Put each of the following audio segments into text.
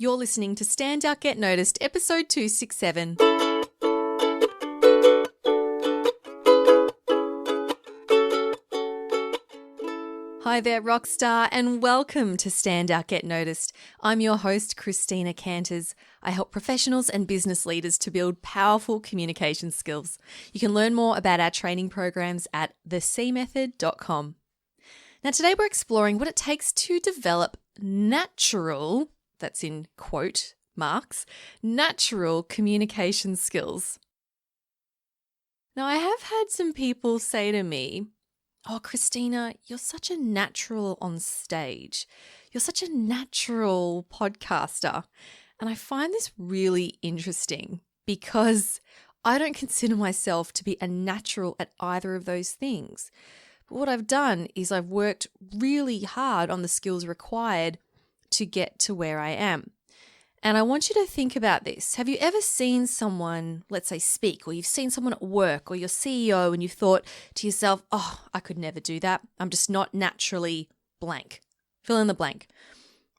You're listening to Stand Out, Get Noticed, episode 267. Hi there, Rockstar, and welcome to Stand Out, Get Noticed. I'm your host, Christina Canters. I help professionals and business leaders to build powerful communication skills. You can learn more about our training programs at thecmethod.com. Now, today we're exploring what it takes to develop natural, that's in quote marks, natural communication skills. Now, I have had some people say to me, "Oh, Christina, you're such a natural on stage. You're such a natural podcaster." And I find this really interesting because I don't consider myself to be a natural at either of those things. But what I've done is I've worked really hard on the skills required to get to where I am. And I want you to think about this. Have you ever seen someone, let's say, speak, or you've seen someone at work or your CEO and you've thought to yourself, "Oh, I could never do that. I'm just not naturally blank." Fill in the blank.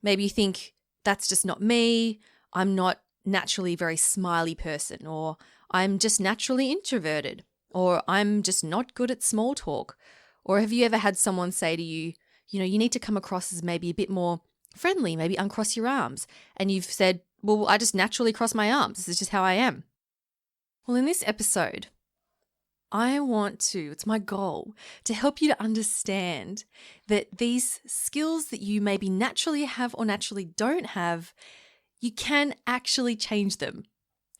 Maybe you think, "That's just not me. I'm not naturally a very smiley person," or "I'm just naturally introverted," or "I'm just not good at small talk." Or have you ever had someone say to you, you need to come across as maybe a bit more friendly, maybe uncross your arms. And you've said, "Well, I just naturally cross my arms. This is just how I am." Well, in this episode, it's my goal to help you to understand that these skills that you maybe naturally have or naturally don't have, you can actually change them.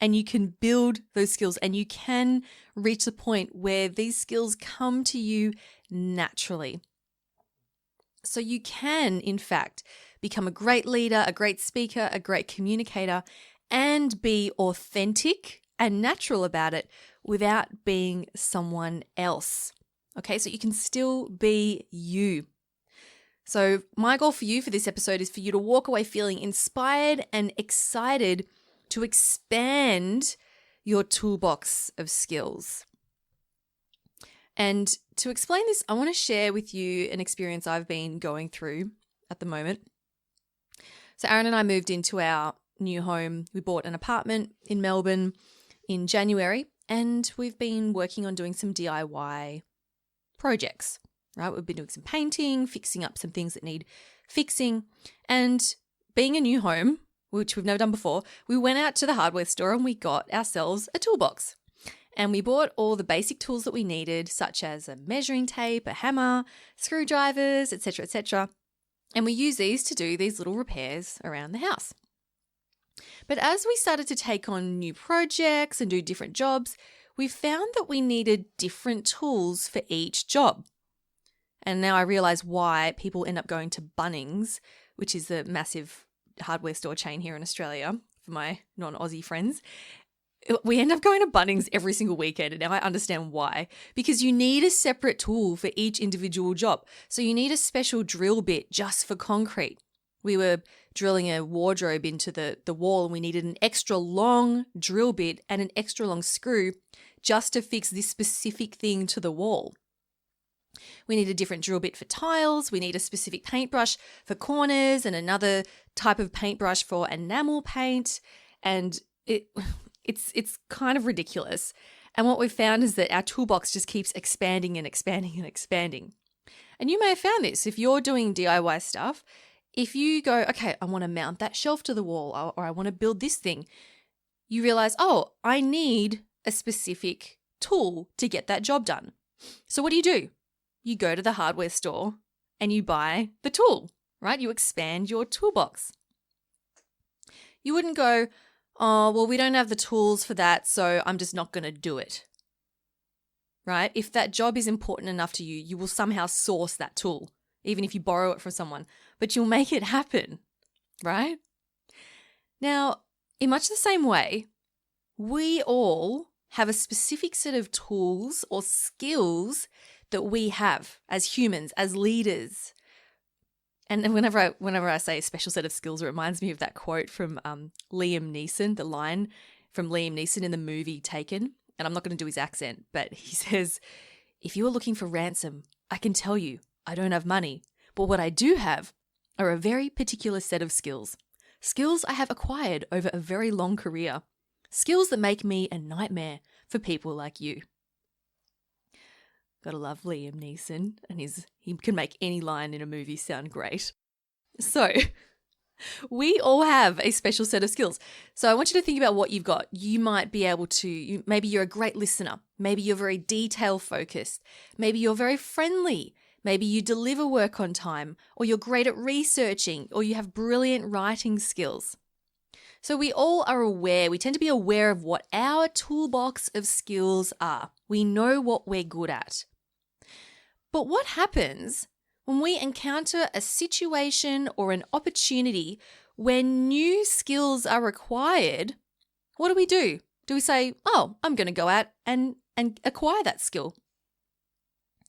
And you can build those skills and you can reach the point where these skills come to you naturally. So you can, in fact, become a great leader, a great speaker, a great communicator, and be authentic and natural about it without being someone else. Okay, so you can still be you. So my goal for you for this episode is for you to walk away feeling inspired and excited to expand your toolbox of skills. And to explain this, I want to share with you an experience I've been going through at the moment. So Aaron and I moved into our new home. We bought an apartment in Melbourne in January, and we've been working on doing some DIY projects, right? We've been doing some painting, fixing up some things that need fixing. And being a new home, which we've never done before, we went out to the hardware store and we got ourselves a toolbox. And we bought all the basic tools that we needed, such as a measuring tape, a hammer, screwdrivers, etc., etc. And we use these to do these little repairs around the house. But as we started to take on new projects and do different jobs, we found that we needed different tools for each job. And now I realize why people end up going to Bunnings, which is the massive hardware store chain here in Australia for my non-Aussie friends. We end up going to Bunnings every single weekend, and now I understand why. Because you need a separate tool for each individual job. So you need a special drill bit just for concrete. We were drilling a wardrobe into the wall and we needed an extra long drill bit and an extra long screw just to fix this specific thing to the wall. We need a different drill bit for tiles. We need a specific paintbrush for corners and another type of paintbrush for enamel paint. And it's kind of ridiculous. And what we've found is that our toolbox just keeps expanding and expanding and expanding. And you may have found this if you're doing DIY stuff. If you go, "Okay, I want to mount that shelf to the wall," or "I want to build this thing," you realize, "Oh, I need a specific tool to get that job done." So what do? You go to the hardware store and you buy the tool, right? You expand your toolbox. You wouldn't go, "Oh, well, we don't have the tools for that, so I'm just not going to do it." Right? If that job is important enough to you, you will somehow source that tool, even if you borrow it from someone, but you'll make it happen, right? Now, in much the same way, we all have a specific set of tools or skills that we have as humans, as leaders. And whenever I say a special set of skills, it reminds me of that quote from Liam Neeson, the line from Liam Neeson in the movie Taken. And I'm not going to do his accent, but he says, "If you are looking for ransom, I can tell you I don't have money, but what I do have are a very particular set of skills. skills I have acquired over a very long career, skills that make me a nightmare for people like you. Gotta love Liam Neeson, and he can make any line in a movie sound great. So, we all have a special set of skills. So I want you to think about what you've got. You might be able to, maybe you're a great listener. Maybe you're very detail focused. Maybe you're very friendly. Maybe you deliver work on time, or you're great at researching, or you have brilliant writing skills. So we all are aware, we tend to be aware of what our toolbox of skills are. We know what we're good at. But what happens when we encounter a situation or an opportunity where new skills are required? What do? Do we say, oh, I'm going to go out and acquire that skill?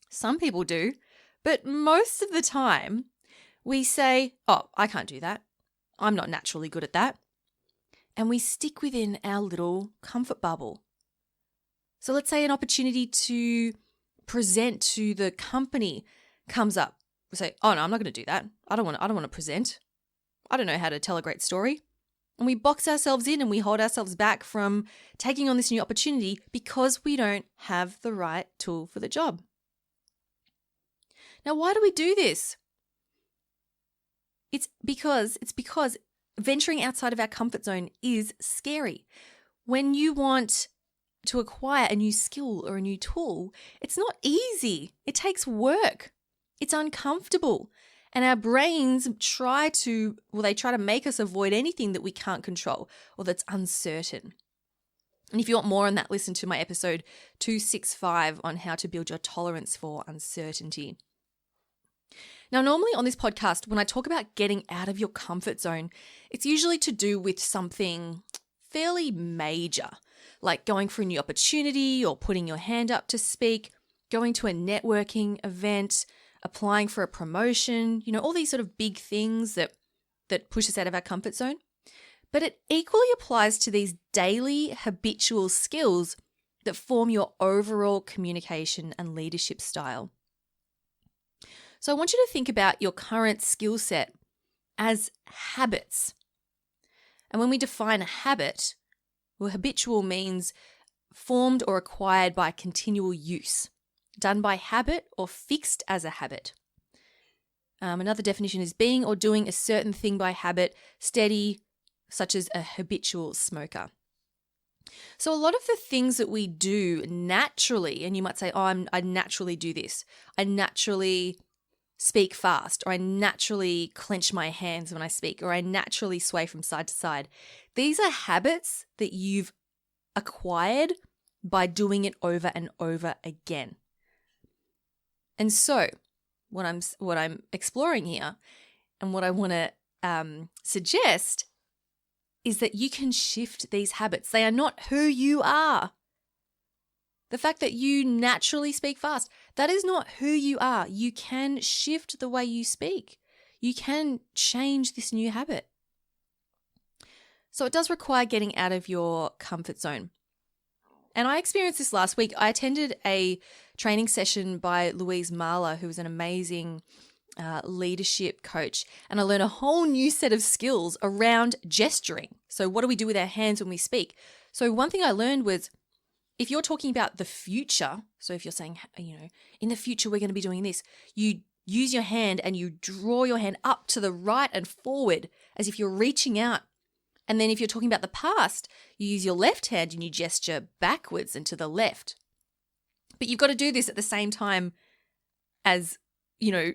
Some people do, but most of the time we say, oh, I can't do that. I'm not naturally good at that. And we stick within our little comfort bubble. So let's say an opportunity to present to the company comes up. We say, oh no, I'm not going to do that. I don't want to present. I don't know how to tell a great story. And we box ourselves in and we hold ourselves back from taking on this new opportunity because we don't have the right tool for the job. Now, why do we do this? It's because venturing outside of our comfort zone is scary. When you want to acquire a new skill or a new tool, it's not easy. It takes work. It's uncomfortable. And our brains try to make us avoid anything that we can't control or that's uncertain. And if you want more on that, listen to my episode 265 on how to build your tolerance for uncertainty. Now, normally on this podcast, when I talk about getting out of your comfort zone, it's usually to do with something fairly major, like going for a new opportunity or putting your hand up to speak, going to a networking event, applying for a promotion, all these sort of big things that push us out of our comfort zone. But it equally applies to these daily habitual skills that form your overall communication and leadership style. So I want you to think about your current skill set as habits. And when we define a habit, well, habitual means formed or acquired by continual use, done by habit or fixed as a habit. Another definition is being or doing a certain thing by habit, steady, such as a habitual smoker. So a lot of the things that we do naturally, and you might say, oh, I naturally do this. I naturally speak fast, or I naturally clench my hands when I speak, or I naturally sway from side to side. These are habits that you've acquired by doing it over and over again. And so what I'm exploring here and what I want to suggest is that you can shift these habits. They are not who you are. The fact that you naturally speak fast, that is not who you are. You can shift the way you speak. You can change this new habit. So it does require getting out of your comfort zone. And I experienced this last week. I attended a training session by Louise Marler, who is an amazing leadership coach. And I learned a whole new set of skills around gesturing. So what do we do with our hands when we speak? So one thing I learned was, if you're talking about the future, so if you're saying, in the future we're going to be doing this, you use your hand and you draw your hand up to the right and forward as if you're reaching out. And then if you're talking about the past, you use your left hand and you gesture backwards and to the left. But you've got to do this at the same time as,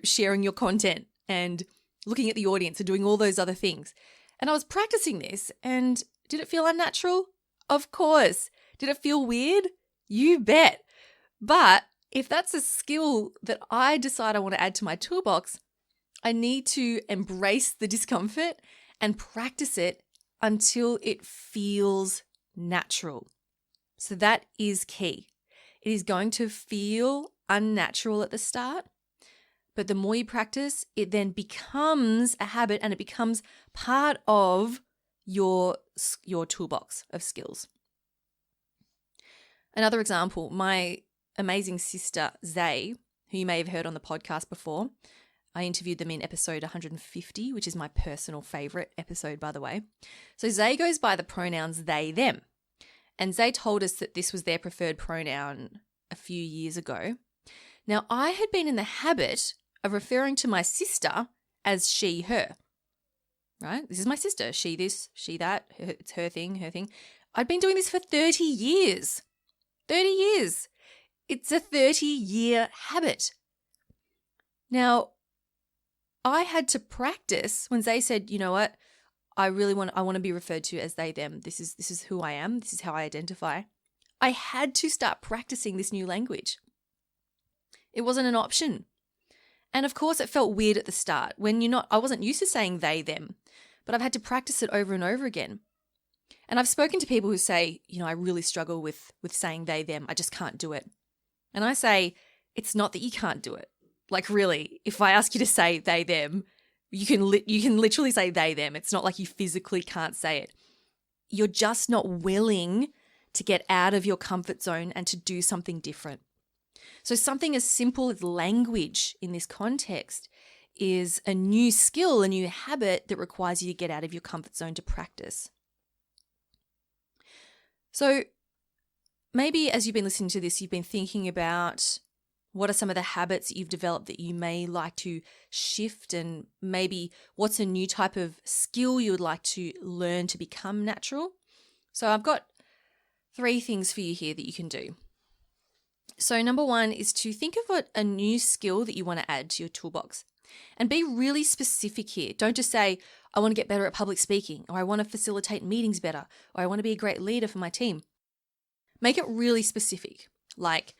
sharing your content and looking at the audience and doing all those other things. And I was practicing this, and did it feel unnatural? Of course. Did it feel weird? You bet. But if that's a skill that I decide I want to add to my toolbox, I need to embrace the discomfort and practice it until it feels natural. So that is key. It is going to feel unnatural at the start, but the more you practice, it then becomes a habit and it becomes part of your toolbox of skills. Another example, my amazing sister, Zay, who you may have heard on the podcast before, I interviewed them in episode 150, which is my personal favorite episode, by the way. So Zay goes by the pronouns they, them. And Zay told us that this was their preferred pronoun a few years ago. Now, I had been in the habit of referring to my sister as she, her, right? This is my sister. She this, she that. It's her thing, her thing. I'd been doing this for 30 years. 30 years. It's a 30-year habit. Now, I had to practice when Zay said, you know what, I want to be referred to as they, them. This is who I am. This is how I identify. I had to start practicing this new language. It wasn't an option. And of course, it felt weird at the start I wasn't used to saying they, them, but I've had to practice it over and over again. And I've spoken to people who say, I really struggle with saying they, them. I just can't do it. And I say, it's not that you can't do it. Like really, if I ask you to say they, them, you can literally say they, them. It's not like you physically can't say it. You're just not willing to get out of your comfort zone and to do something different. So something as simple as language in this context is a new skill, a new habit that requires you to get out of your comfort zone to practice. So maybe as you've been listening to this, you've been thinking about what are some of the habits that you've developed that you may like to shift, and maybe what's a new type of skill you would like to learn to become natural. So I've got 3 things for you here that you can do. So number 1 is to think of a new skill that you want to add to your toolbox, and be really specific here. Don't just say, I want to get better at public speaking, or I want to facilitate meetings better, or I want to be a great leader for my team. Make it really specific, like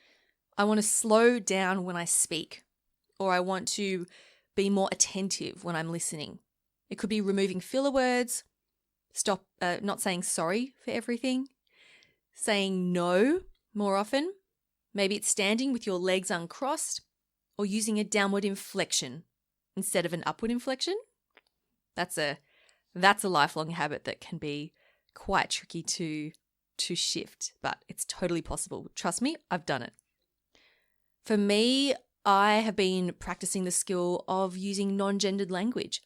I want to slow down when I speak, or I want to be more attentive when I'm listening. It could be removing filler words, not saying sorry for everything, saying no more often. Maybe it's standing with your legs uncrossed, or using a downward inflection instead of an upward inflection. That's a lifelong habit that can be quite tricky to shift, but it's totally possible. Trust me, I've done it. For me, I have been practicing the skill of using non-gendered language.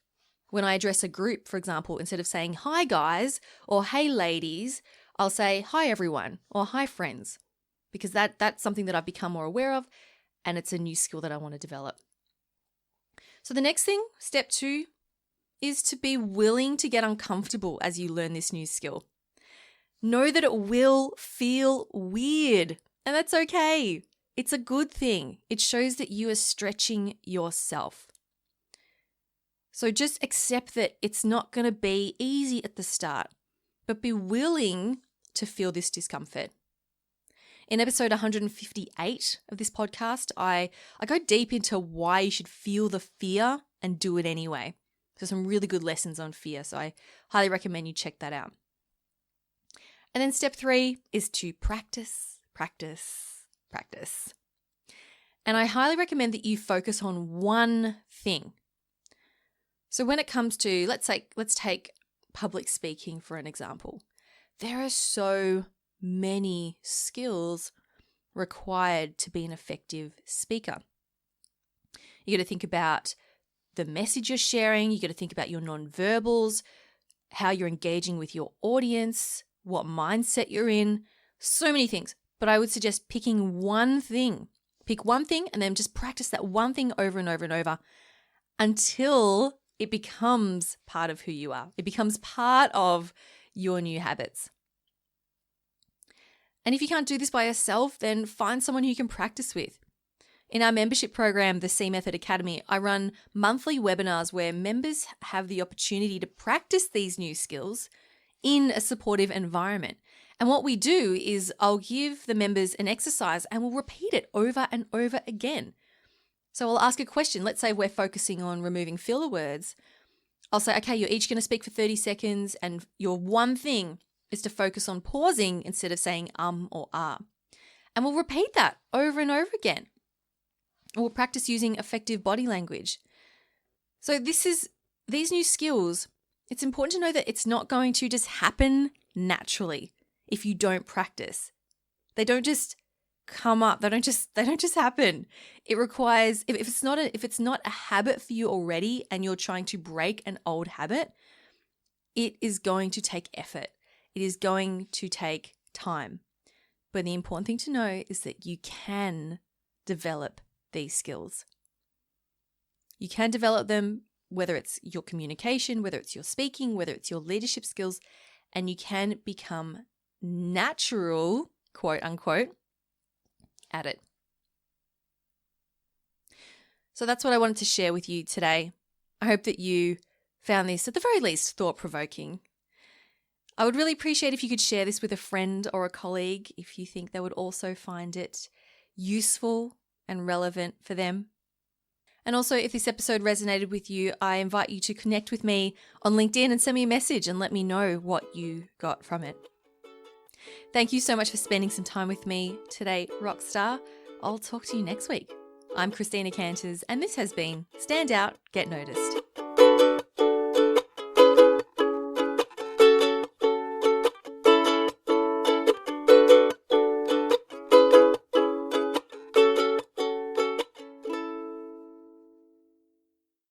When I address a group, for example, instead of saying hi guys or hey ladies, I'll say hi everyone or hi friends, because that's something that I've become more aware of, and it's a new skill that I want to develop. So the next thing, step 2, is to be willing to get uncomfortable as you learn this new skill. Know that it will feel weird, and that's okay. It's a good thing. It shows that you are stretching yourself. So just accept that it's not going to be easy at the start, but be willing to feel this discomfort. In episode 158 of this podcast, I go deep into why you should feel the fear and do it anyway. So some really good lessons on fear. So I highly recommend you check that out. And then step 3 is to practice. And I highly recommend that you focus on one thing. So when it comes to, let's take public speaking for an example. There are so many skills required to be an effective speaker. You got to think about the message you're sharing. You got to think about your non-verbals, how you're engaging with your audience, what mindset you're in, so many things. But I would suggest picking one thing. Pick one thing and then just practice that one thing over and over and over until it becomes part of who you are. It becomes part of your new habits. And if you can't do this by yourself, then find someone who you can practice with. In our membership program, the C Method Academy, I run monthly webinars where members have the opportunity to practice these new skills in a supportive environment. And what we do is I'll give the members an exercise and we'll repeat it over and over again. So I'll ask a question. Let's say we're focusing on removing filler words. I'll say, okay, you're each going to speak for 30 seconds and your one thing is to focus on pausing instead of saying or ah. And we'll repeat that over and over again. We'll practice using effective body language. So these new skills, it's important to know that it's not going to just happen naturally if you don't practice. They don't just come up. They don't just happen. It requires, if it's not a habit for you already and you're trying to break an old habit, it is going to take effort. It is going to take time. But the important thing to know is that you can develop these skills. You can develop them, whether it's your communication, whether it's your speaking, whether it's your leadership skills, and you can become natural, quote unquote, at it. So that's what I wanted to share with you today. I hope that you found this, at the very least, thought-provoking. I would really appreciate if you could share this with a friend or a colleague if you think they would also find it useful and relevant for them. And also, if this episode resonated with you, I invite you to connect with me on LinkedIn and send me a message and let me know what you got from it. Thank you so much for spending some time with me today, Rockstar. I'll talk to you next week. I'm Christina Canters, and this has been Stand Out, Get Noticed.